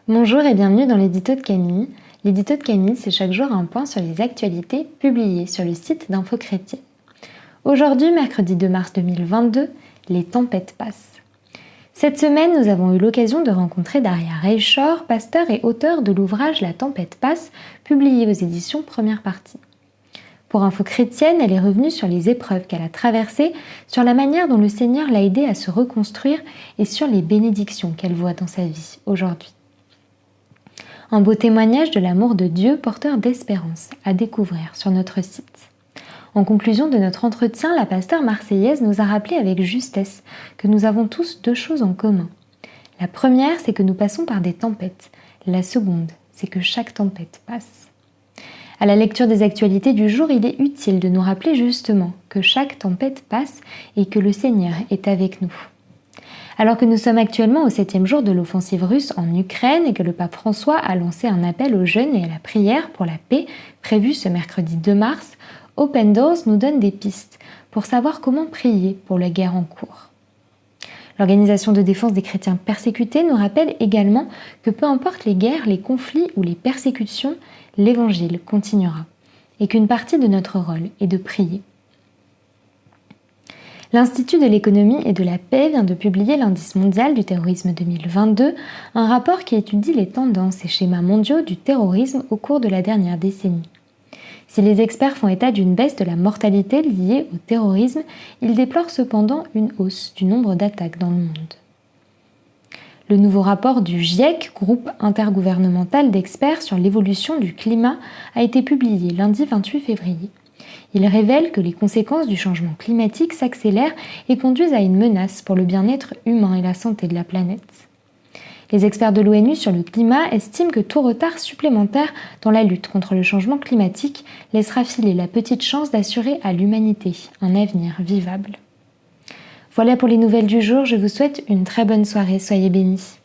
Bonjour et bienvenue dans l'édito de Camille. L'édito de Camille, c'est chaque jour un point sur les actualités publiées sur le site d'Info Chrétien. Aujourd'hui, mercredi 2 mars 2022, les tempêtes passent. Cette semaine, nous avons eu l'occasion de rencontrer Daria Reichor, pasteur et auteur de l'ouvrage La tempête passe, publié aux éditions Première Partie. Pour Info Chrétienne, elle est revenue sur les épreuves qu'elle a traversées, sur la manière dont le Seigneur l'a aidée à se reconstruire et sur les bénédictions qu'elle voit dans sa vie aujourd'hui. Un beau témoignage de l'amour de Dieu porteur d'espérance à découvrir sur notre site. En conclusion de notre entretien, la pasteure marseillaise nous a rappelé avec justesse que nous avons tous deux choses en commun. La première, c'est que nous passons par des tempêtes. La seconde, c'est que chaque tempête passe. À la lecture des actualités du jour, il est utile de nous rappeler justement que chaque tempête passe et que le Seigneur est avec nous. Alors que nous sommes actuellement au 7e jour de l'offensive russe en Ukraine et que le pape François a lancé un appel au jeûne et à la prière pour la paix prévu ce mercredi 2 mars, Open Doors nous donne des pistes pour savoir comment prier pour la guerre en cours. L'Organisation de défense des chrétiens persécutés nous rappelle également que peu importe les guerres, les conflits ou les persécutions, l'Évangile continuera et qu'une partie de notre rôle est de prier. L'Institut de l'économie et de la paix vient de publier l'Indice mondial du terrorisme 2022, un rapport qui étudie les tendances et schémas mondiaux du terrorisme au cours de la dernière décennie. Si les experts font état d'une baisse de la mortalité liée au terrorisme, ils déplorent cependant une hausse du nombre d'attaques dans le monde. Le nouveau rapport du GIEC, groupe intergouvernemental d'experts sur l'évolution du climat, a été publié lundi 28 février. Il révèle que les conséquences du changement climatique s'accélèrent et conduisent à une menace pour le bien-être humain et la santé de la planète. Les experts de l'ONU sur le climat estiment que tout retard supplémentaire dans la lutte contre le changement climatique laissera filer la petite chance d'assurer à l'humanité un avenir vivable. Voilà pour les nouvelles du jour, je vous souhaite une très bonne soirée, soyez bénis.